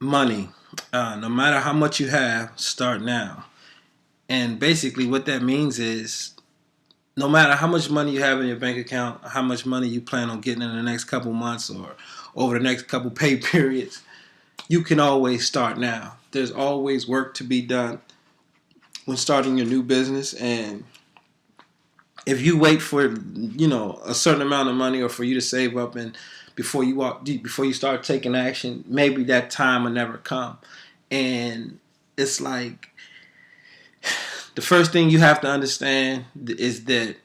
money. No matter how much you have, start now. And basically, what that means is no matter how much money you have in your bank account, how much money you plan on getting in the next couple months or over the next couple pay periods, you can always start now. There's always work to be done when starting your new business. And if you wait for a certain amount of money or for you to save up and before you start taking action, maybe that time will never come. And it's like the first thing you have to understand is that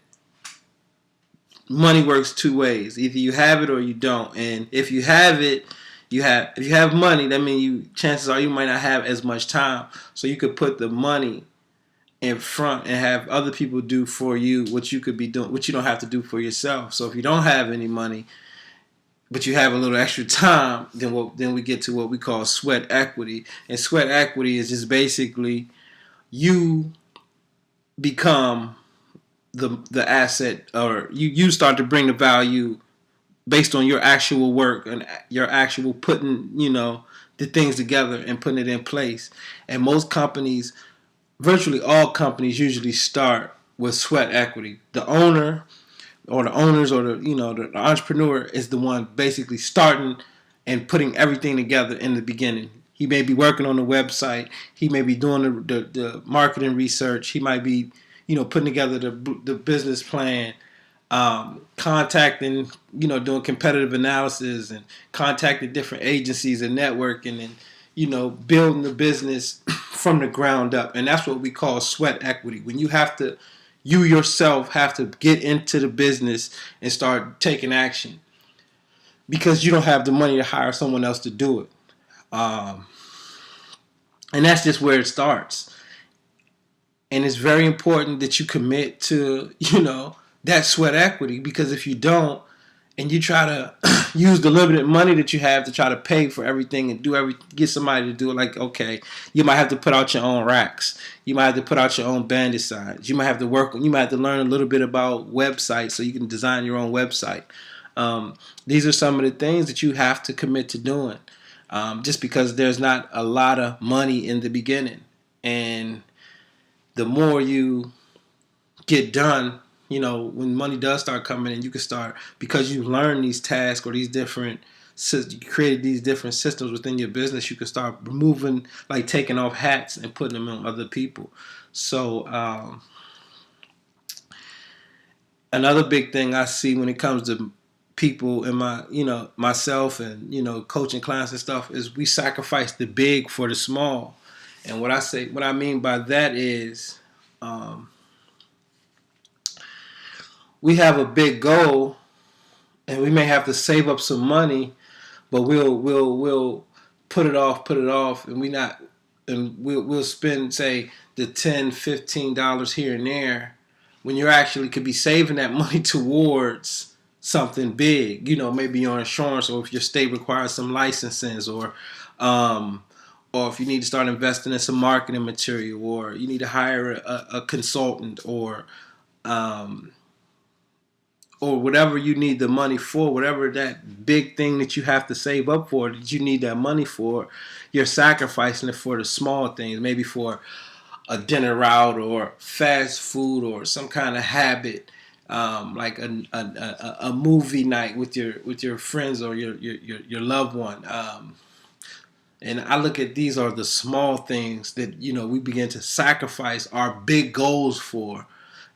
money works two ways. Either you have it or you don't. And if you have it, if you have money, that means chances are you might not have as much time. So you could put the money in front and have other people do for you what you could be doing, what you don't have to do for yourself. So if you don't have any money, but you have a little extra time, then we get to what we call sweat equity. And sweat equity is just basically you become the asset, or you start to bring the value based on your actual work and your actual putting the things together and putting it in place. And most companies, virtually all companies, usually start with sweat equity. The owner or the owners or the entrepreneur is the one basically starting and putting everything together in the beginning. He may be working on the website. He may be doing the marketing research. He might be putting together the business plan, contacting, doing competitive analysis and contacting different agencies and networking and, building the business from the ground up. And that's what we call sweat equity. When you yourself have to get into the business and start taking action because you don't have the money to hire someone else to do it. And that's just where it starts. And it's very important that you commit to, that sweat equity, because if you don't, and you try to use the limited money that you have to try to pay for everything and get somebody to do it, like, okay, you might have to put out your own racks. You might have to put out your own bandit signs. You might have to learn a little bit about websites so you can design your own website. These are some of the things that you have to commit to doing, just because there's not a lot of money in the beginning. And the more you get done, when money does start coming in, you can start, because you've learned these tasks or you created these different systems within your business, you can start removing, like taking off hats and putting them on other people. So another big thing I see when it comes to people in myself and, coaching clients and stuff is we sacrifice the big for the small. And what I mean by that is, we have a big goal, and we may have to save up some money, but we'll put it off, and we'll spend, say, the $10-15 here and there, when you actually could be saving that money towards something big. Maybe your insurance, or if your state requires some licenses, or if you need to start investing in some marketing material, or you need to hire a consultant, or whatever you need the money for, whatever that big thing that you have to save up for, that you need that money for, you're sacrificing it for the small things, maybe for a dinner out or fast food or some kind of habit, like a movie night with your friends or your loved one. And I look at these are the small things that we begin to sacrifice our big goals for.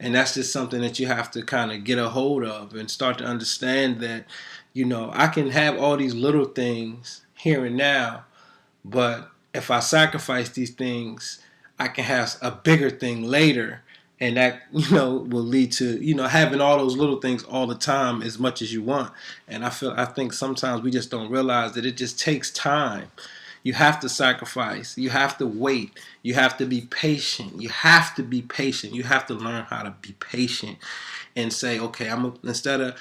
And that's just something that you have to kind of get a hold of and start to understand that, I can have all these little things here and now, but if I sacrifice these things, I can have a bigger thing later. And that, will lead to, having all those little things all the time as much as you want. And I think sometimes we just don't realize that it just takes time. You have to sacrifice. You have to wait. You have to be patient. You have to be patient. You have to learn how to be patient and say, okay, instead of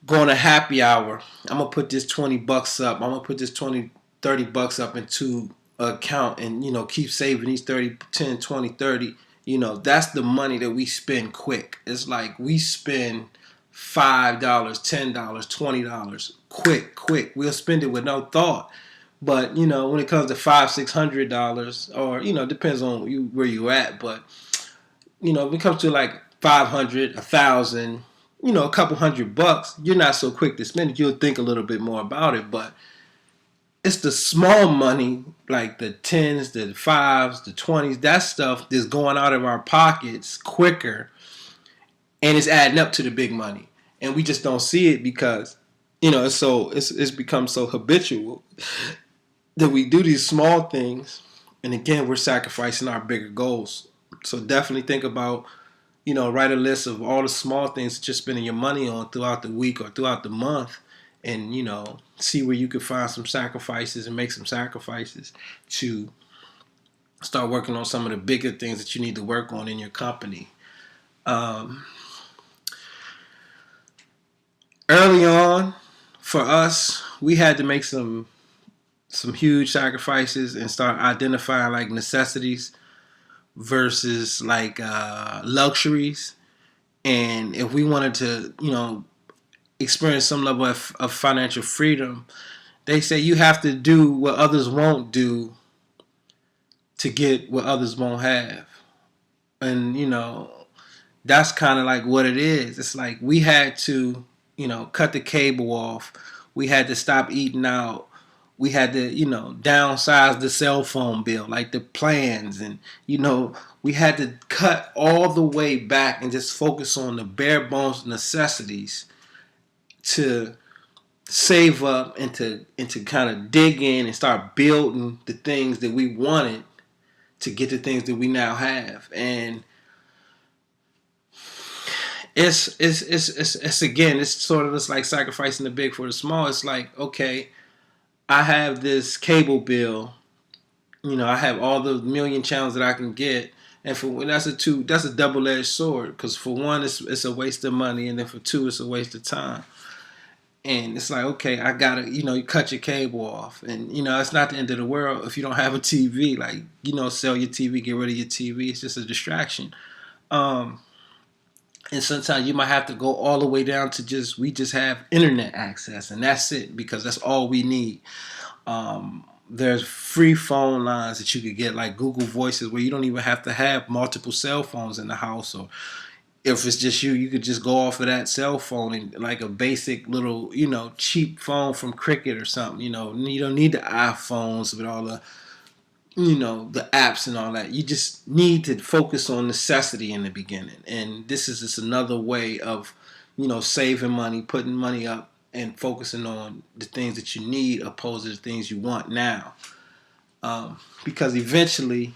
going to happy hour, I'm going to put this $20 up. I'm going to put this $30 up into an account and, keep saving these 30, 10, 20, 30. That's the money that we spend quick. It's like we spend $5, $10, $20 quick. We'll spend it with no thought. But when it comes to $500-$600, or depends on where you at. But when it comes to like 500, 1,000, a couple $100, you're not so quick to spend it. You'll think a little bit more about it. But it's the small money, like the tens, the fives, the 20s, that stuff that's going out of our pockets quicker, and it's adding up to the big money. And we just don't see it because, it's become so habitual that we do these small things, and again, we're sacrificing our bigger goals. So definitely think about, write a list of all the small things that you're spending your money on throughout the week or throughout the month, and see where you can find some sacrifices and make some sacrifices to start working on some of the bigger things that you need to work on in your company. Early on, for us, we had to make some huge sacrifices and start identifying like necessities versus like luxuries. And if we wanted to, experience some level of financial freedom, they say you have to do what others won't do to get what others won't have. And, that's kind of like what it is. It's like we had to, cut the cable off. We had to stop eating out. We had to, downsize the cell phone bill, like the plans. And, we had to cut all the way back and just focus on the bare bones necessities to save up and to kind of dig in and start building the things that we wanted to get the things that we now have. And it's again, it's sort of just like sacrificing the big for the small. It's like, okay, I have this cable bill, I have all the million channels that I can get, and that's a double-edged sword, because for one, it's a waste of money, and then for two, it's a waste of time. And it's like, okay, I gotta, you cut your cable off, and it's not the end of the world if you don't have a TV. Like, sell your TV, get rid of your TV. It's just a distraction. And sometimes you might have to go all the way down to we just have internet access, and that's it, because that's all we need. There's free phone lines that you could get, like Google Voices, where you don't even have to have multiple cell phones in the house. Or if it's just you could just go off of that cell phone and like a basic little, cheap phone from Cricket or something. You don't need the iPhones with all the the apps and all that. You just need to focus on necessity in the beginning. And this is just another way of, saving money, putting money up, and focusing on the things that you need opposed to the things you want now. Because eventually,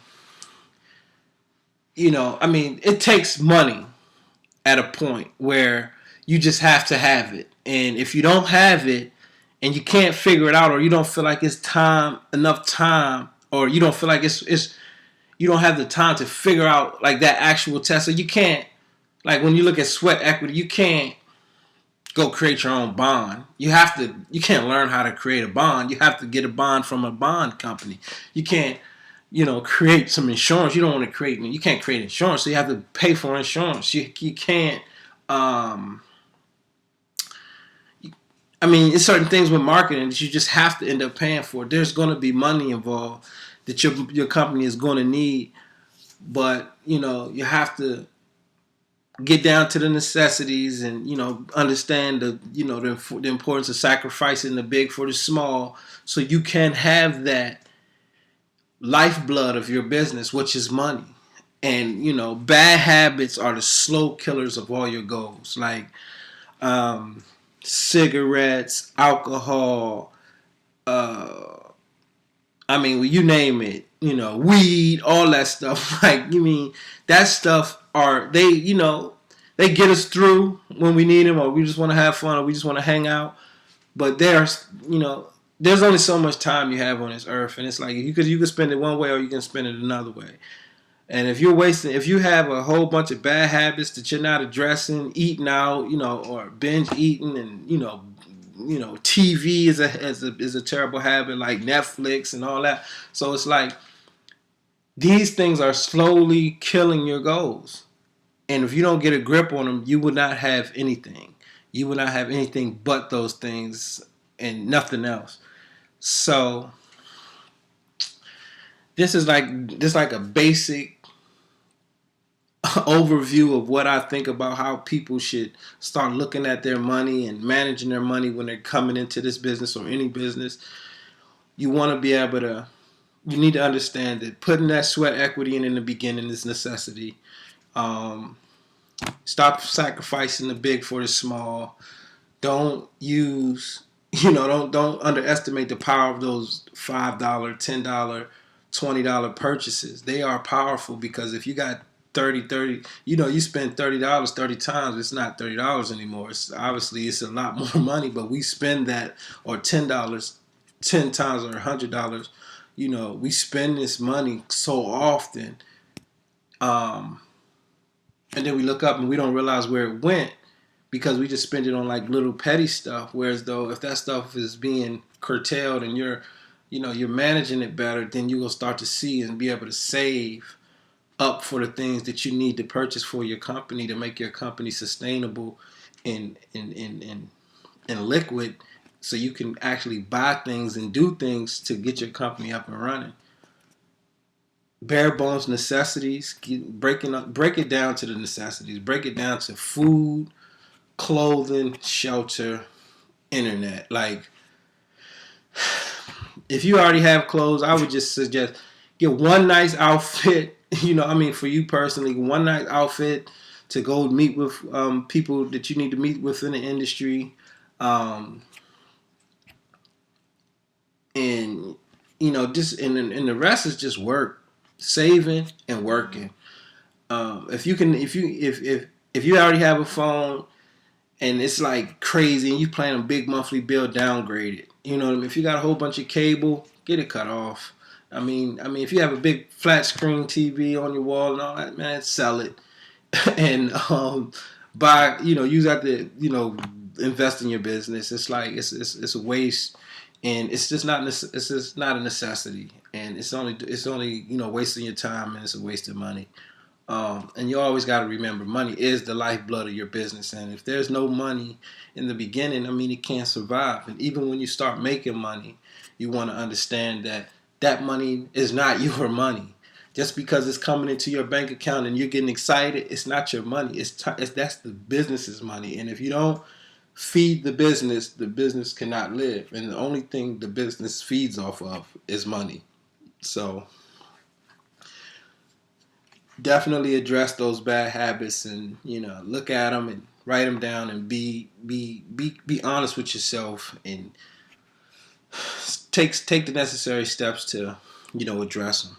it takes money at a point where you just have to have it. And if you don't have it and you can't figure it out, or you don't feel like it's enough time, or you don't feel like you don't have the time to figure out like that actual test. So you can't, like when you look at sweat equity, you can't go create your own bond. You can't learn how to create a bond. You have to get a bond from a bond company. You can't, create some insurance. You can't create insurance. So you have to pay for insurance. You can't, it's certain things with marketing that you just have to end up paying for. There's going to be money involved that your company is going to need, but you have to get down to the necessities and understand the importance of sacrificing the big for the small, so you can have that lifeblood of your business, which is money. And bad habits are the slow killers of all your goals, like cigarettes, alcohol, you name it, weed, all that stuff. Like, that stuff they get us through when we need them, or we just want to have fun, or we just want to hang out. But there's only so much time you have on this earth, and it's like you could spend it one way, or you can spend it another way. And if you have a whole bunch of bad habits that you're not addressing, eating out, or binge eating, and TV is a terrible habit, like Netflix and all that. So it's like these things are slowly killing your goals. And if you don't get a grip on them, you will not have anything. You will not have anything but those things and nothing else. So this is like a basic overview of what I think about how people should start looking at their money and managing their money when they're coming into this business or any business. You want to be able to, you need to understand that putting that sweat equity in the beginning is necessity. Um, Stop sacrificing the big for the small. Don't use, don't underestimate the power of those $5, $10, $20 purchases. They are powerful because if you got 30, you spend $30 30 times, it's not $30 anymore. It's obviously it's a lot more money, but we spend that, or $10 10 times, or $100. We spend this money so often, and then we look up and we don't realize where it went because we just spend it on like little petty stuff. Whereas though, if that stuff is being curtailed and you're managing it better, then you will start to see and be able to save up for the things that you need to purchase for your company to make your company sustainable and liquid, so you can actually buy things and do things to get your company up and running. Bare bones necessities. Break it down to the necessities. Break it down to food, clothing, shelter, internet. Like, if you already have clothes, I would just suggest get one nice outfit. For you personally, one nice outfit to go meet with people that you need to meet with in the industry, and just and the rest is just work, saving and working. If you already have a phone and it's like crazy and you plan a big monthly bill, downgrade it. If you got a whole bunch of cable, get it cut off. If you have a big flat screen TV on your wall and all that, man, sell it and buy. Use that to invest in your business. It's like it's a waste, and it's just not a necessity, and it's only wasting your time, and it's a waste of money. And you always got to remember, money is the lifeblood of your business. And if there's no money in the beginning, it can't survive. And even when you start making money, you want to understand that that money is not your money. Just because it's coming into your bank account and you're getting excited, it's not your money. That's the business's money. And if you don't feed the business cannot live. And the only thing the business feeds off of is money. So definitely address those bad habits, and look at them and write them down, and be honest with yourself, and take the necessary steps to address them.